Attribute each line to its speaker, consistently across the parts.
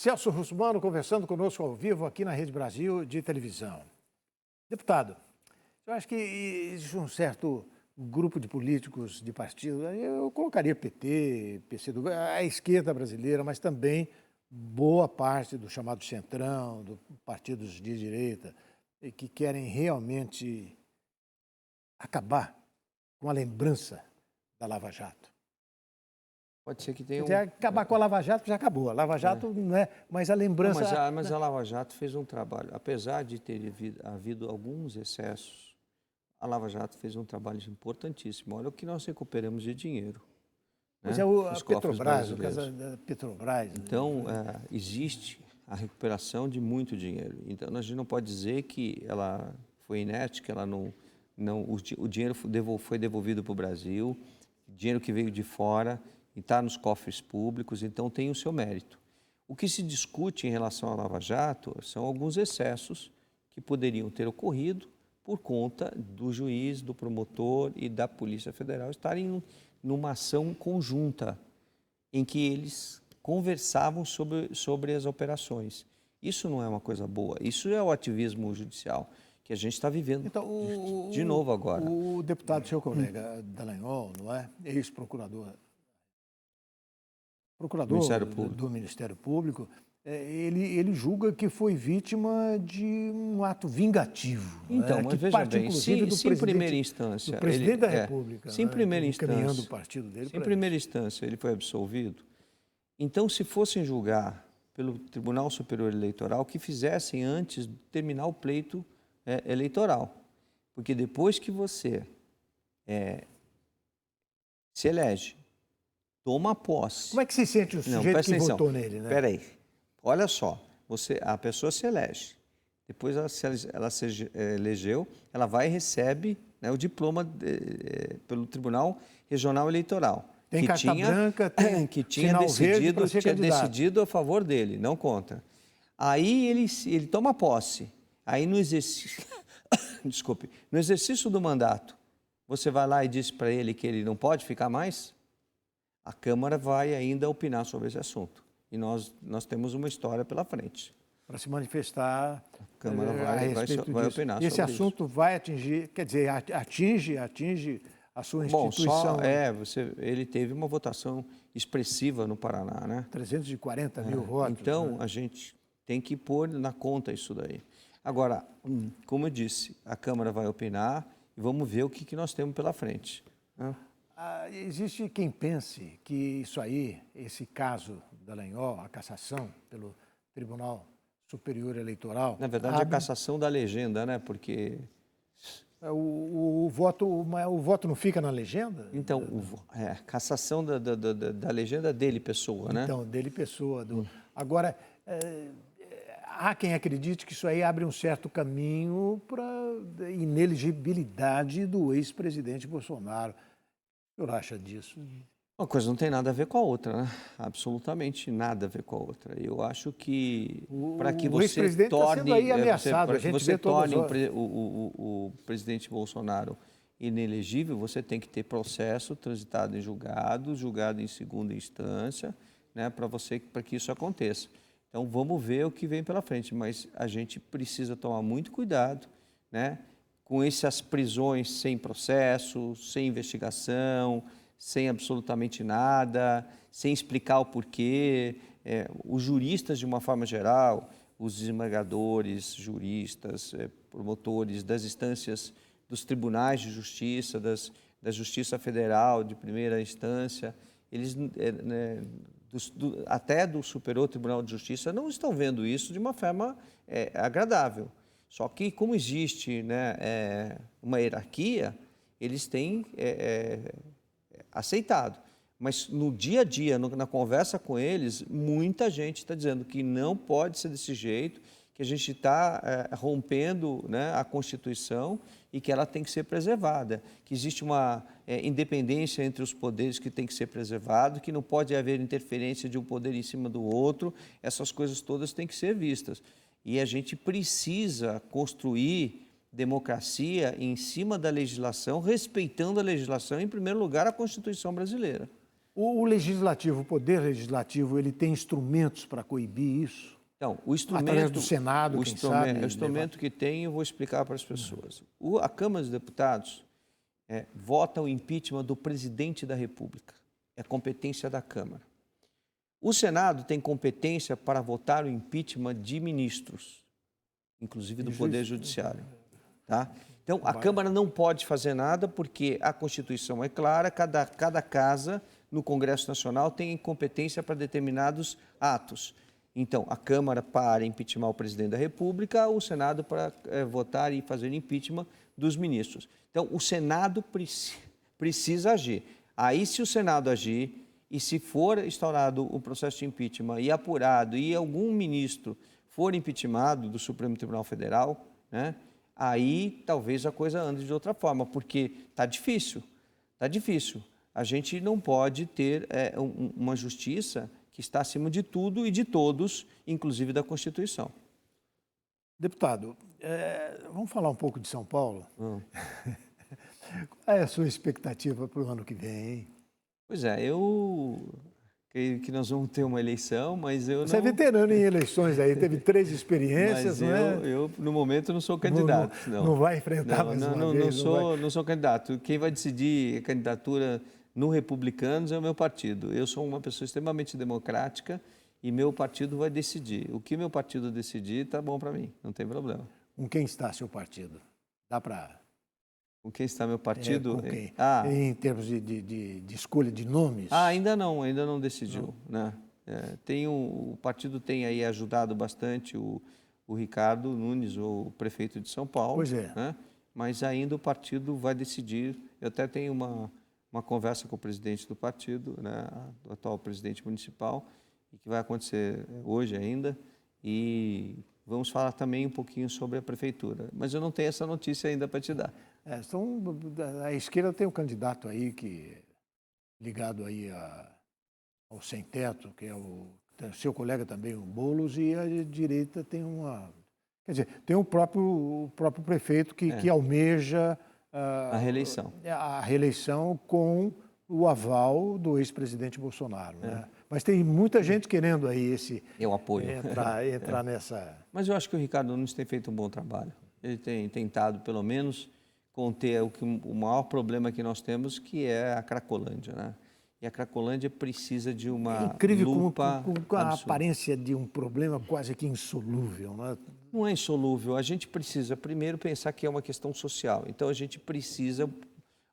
Speaker 1: Celso Russomano conversando conosco ao vivo aqui na Rede Brasil de televisão. Deputado, eu acho que existe um certo grupo de políticos de partido, eu colocaria PT, PCdoB, a esquerda brasileira, mas também boa parte do chamado centrão, dos partidos de direita, que querem realmente acabar com a lembrança da Lava Jato.
Speaker 2: Pode ser que tenha
Speaker 1: acabar com a Lava Jato já acabou. A Lava Jato não é, mas a lembrança...
Speaker 2: Não, mas a Lava Jato fez um trabalho, apesar de ter havido alguns excessos, a Lava Jato fez um trabalho importantíssimo. Olha o que nós recuperamos de dinheiro.
Speaker 1: Pois
Speaker 2: né?
Speaker 1: a Petrobras, o caso da Petrobras...
Speaker 2: Então, existe a recuperação de muito dinheiro. Então, a gente não pode dizer que ela foi inerte, que ela o dinheiro foi devolvido para o Brasil, dinheiro que veio de fora... e está nos cofres públicos, então tem o seu mérito. O que se discute em relação à Lava Jato são alguns excessos que poderiam ter ocorrido por conta do juiz, do promotor e da Polícia Federal estarem numa ação conjunta em que eles conversavam sobre as operações. Isso não é uma coisa boa, isso é o ativismo judicial que a gente está vivendo então, de novo agora.
Speaker 1: O deputado, seu colega Dallagnol, não é? Ex-procurador do Ministério Público, ele julga que foi vítima de um ato vingativo.
Speaker 2: Então, mas veja bem, se em primeira instância...
Speaker 1: Do presidente da República,
Speaker 2: se em primeira
Speaker 1: instância, o partido dele
Speaker 2: se em primeira instância ele foi absolvido, então se fossem julgar pelo Tribunal Superior Eleitoral, que fizessem antes de terminar o pleito eleitoral. Porque depois que você se elege, toma posse.
Speaker 1: Como é que se sente o sujeito que votou nele, né?
Speaker 2: Espera aí. Olha só, a pessoa se elege. Depois ela se elegeu, ela vai e recebe o diploma pelo Tribunal Regional Eleitoral.
Speaker 1: Tem carta branca, tem
Speaker 2: que tinha decidido a favor dele, não contra. Aí ele toma posse. Aí no exercício, desculpe, no exercício do mandato, você vai lá e diz para ele que ele não pode ficar mais? A Câmara vai ainda opinar sobre esse assunto. E nós temos uma história pela frente.
Speaker 1: Para se manifestar,
Speaker 2: a Câmara vai opinar sobre
Speaker 1: esse assunto isso. Vai atingir, quer dizer, atinge a sua instituição.
Speaker 2: Ele teve uma votação expressiva no Paraná, né?
Speaker 1: 340 mil votos.
Speaker 2: Então,
Speaker 1: né?
Speaker 2: A gente tem que pôr na conta isso daí. Agora, como eu disse, a Câmara vai opinar e vamos ver o que nós temos pela frente.
Speaker 1: Existe quem pense que isso aí, esse caso Dallagnol, a cassação pelo Tribunal Superior Eleitoral...
Speaker 2: Na verdade, a cassação da legenda, né? Porque...
Speaker 1: O voto não fica na legenda?
Speaker 2: Então, a cassação da legenda dele, pessoa, né?
Speaker 1: Então, dele, pessoa. Agora, há quem acredite que isso aí abre um certo caminho para a inelegibilidade do ex-presidente Bolsonaro. O que o senhor acha disso?
Speaker 2: Uma coisa não tem nada a ver com a outra, né? Absolutamente nada a ver com a outra. Eu acho que para que você torne, o presidente Bolsonaro inelegível, você tem que ter processo transitado em julgado em segunda instância, né? Para que isso aconteça. Então vamos ver o que vem pela frente, mas a gente precisa tomar muito cuidado, né? Com essas prisões sem processo, sem investigação, sem absolutamente nada, sem explicar o porquê. Os juristas, de uma forma geral, os desembargadores, juristas, promotores das instâncias dos tribunais de justiça, da Justiça Federal de primeira instância, eles, até do Superior Tribunal de Justiça, não estão vendo isso de uma forma agradável. Só que, como existe uma hierarquia, eles têm aceitado. Mas no dia a dia, na conversa com eles, muita gente está dizendo que não pode ser desse jeito, que a gente está rompendo a Constituição e que ela tem que ser preservada, que existe uma independência entre os poderes que tem que ser preservado, que não pode haver interferência de um poder em cima do outro, essas coisas todas têm que ser vistas. E a gente precisa construir democracia em cima da legislação, respeitando a legislação, em primeiro lugar, a Constituição brasileira.
Speaker 1: O legislativo, o poder legislativo, ele tem instrumentos para coibir isso?
Speaker 2: Então, o instrumento...
Speaker 1: Através do Senado, quem sabe?
Speaker 2: O instrumento que tem, eu vou explicar para as pessoas. A Câmara dos Deputados vota o impeachment do presidente da República. É competência da Câmara. O Senado tem competência para votar o impeachment de ministros, inclusive do Poder Judiciário. Tá? Então, a Câmara não pode fazer nada porque a Constituição é clara, cada casa no Congresso Nacional tem competência para determinados atos. Então, a Câmara para impeachment o presidente da República, o Senado para votar e fazer impeachment dos ministros. Então, o Senado precisa agir. Aí, se o Senado agir e se for instaurado o processo de impeachment e apurado e algum ministro for impeachmentado do Supremo Tribunal Federal, né, aí talvez a coisa ande de outra forma, porque está difícil, está difícil. A gente não pode ter uma justiça que está acima de tudo e de todos, inclusive da Constituição.
Speaker 1: Deputado, vamos falar um pouco de São Paulo? Qual é a sua expectativa para o ano que vem, hein?
Speaker 2: Pois é, eu creio que nós vamos ter uma eleição, mas eu não...
Speaker 1: Você é veterano em eleições aí, teve 3 experiências,
Speaker 2: mas
Speaker 1: não é?
Speaker 2: eu, no momento, não sou candidato.
Speaker 1: Não vai enfrentar mais uma vez?
Speaker 2: Não sou candidato. Quem vai decidir a candidatura no Republicanos é o meu partido. Eu sou uma pessoa extremamente democrática e meu partido vai decidir. O que meu partido decidir está bom para mim, não tem problema.
Speaker 1: Com quem está seu partido? Dá para...
Speaker 2: Com quem está meu partido?
Speaker 1: Com quem? Em termos de escolha de nomes?
Speaker 2: Ainda não decidiu. Não. Né? O partido tem aí ajudado bastante o Ricardo Nunes, o prefeito de São Paulo.
Speaker 1: Pois é.
Speaker 2: Né? Mas ainda o partido vai decidir. Eu até tenho uma conversa com o presidente do partido, né? O atual presidente municipal, e que vai acontecer hoje ainda. E vamos falar também um pouquinho sobre a prefeitura. Mas eu não tenho essa notícia ainda para te dar.
Speaker 1: A esquerda tem um candidato aí ligado aí ao sem-teto, que é o seu colega também, o Boulos, e a direita tem quer dizer, tem o próprio prefeito que almeja
Speaker 2: a reeleição.
Speaker 1: A reeleição com o aval do ex-presidente Bolsonaro, né? Mas tem muita gente querendo aí
Speaker 2: eu apoio.
Speaker 1: entrar nessa...
Speaker 2: Mas eu acho que o Ricardo Nunes tem feito um bom trabalho. Ele tem tentado, pelo menos, conter o maior problema que nós temos, que é a Cracolândia, né? E a Cracolândia precisa de uma
Speaker 1: incrível
Speaker 2: lupa
Speaker 1: com a aparência de um problema quase que insolúvel, né?
Speaker 2: Não é insolúvel. A gente precisa, primeiro, pensar que é uma questão social. Então,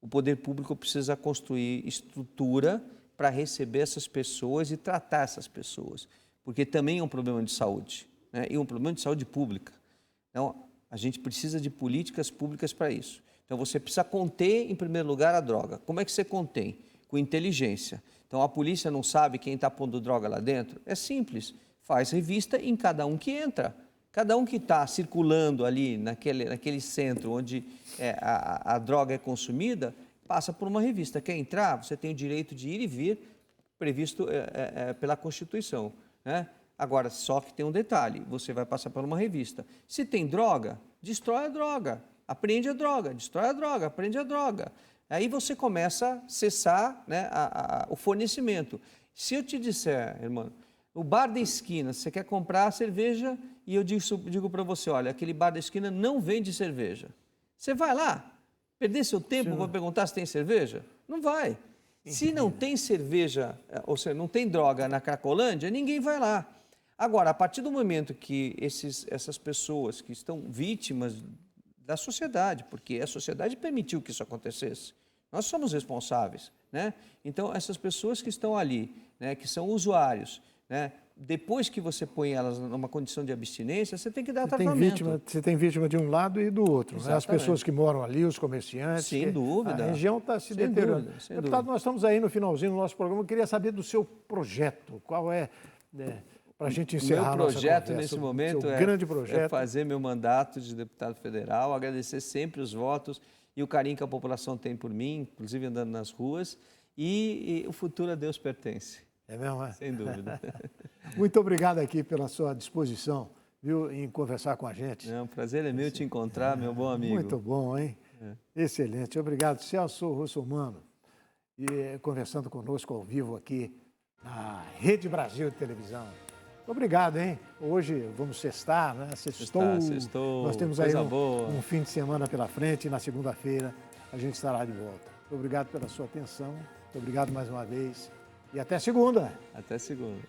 Speaker 2: o poder público precisa construir estrutura para receber essas pessoas e tratar essas pessoas, porque também é um problema de saúde, né? E um problema de saúde pública. Então, a gente precisa de políticas públicas para isso. Então, você precisa conter, em primeiro lugar, a droga. Como é que você contém? Com inteligência. Então, a polícia não sabe quem está pondo droga lá dentro? É simples. Faz revista em cada um que entra. Cada um que está circulando ali naquele centro onde a droga é consumida, passa por uma revista. Quer entrar? Você tem o direito de ir e vir, previsto pela Constituição, né? Agora, só que tem um detalhe, você vai passar por uma revista. Se tem droga, destrói a droga, apreende a droga, destrói a droga, apreende a droga. Aí você começa a cessar, né, o fornecimento. Se eu te disser, irmão, no bar da esquina, você quer comprar cerveja e eu digo para você, olha, aquele bar da esquina não vende cerveja. Você vai lá, perder seu tempo para perguntar se tem cerveja? Não vai. Se não tem cerveja, ou seja, não tem droga na Cracolândia, ninguém vai lá. Agora, a partir do momento que essas pessoas que estão vítimas da sociedade, porque a sociedade permitiu que isso acontecesse, nós somos responsáveis, né? Então, essas pessoas que estão ali, né, que são usuários, né, depois que você põe elas numa condição de abstinência, você tem que dar tratamento.
Speaker 1: Você tem vítima de um lado e do outro, né? As pessoas que moram ali, os comerciantes.
Speaker 2: Sem dúvida.
Speaker 1: A região está se deteriorando. Deputado, nós estamos aí no finalzinho do nosso programa. Eu queria saber do seu projeto. Qual é, para a gente encerrar a nossa conversa?
Speaker 2: Meu projeto nesse momento
Speaker 1: grande projeto
Speaker 2: é fazer meu mandato de deputado federal, agradecer sempre os votos e o carinho que a população tem por mim, inclusive andando nas ruas, e o futuro a Deus pertence.
Speaker 1: É mesmo, é?
Speaker 2: Sem dúvida.
Speaker 1: Muito obrigado aqui pela sua disposição, viu, em conversar com a gente.
Speaker 2: O prazer é meu te encontrar, meu bom amigo.
Speaker 1: Muito bom, hein? Excelente. Obrigado, Celso Russomano. conversando conosco ao vivo aqui na Rede Brasil de Televisão. Obrigado, hein? Hoje vamos sextar, né?
Speaker 2: Sextou,
Speaker 1: Nós temos aí
Speaker 2: coisa boa.
Speaker 1: um fim de semana pela frente e na segunda-feira a gente estará de volta. Muito obrigado pela sua atenção, muito obrigado mais uma vez e até segunda.
Speaker 2: Até segunda.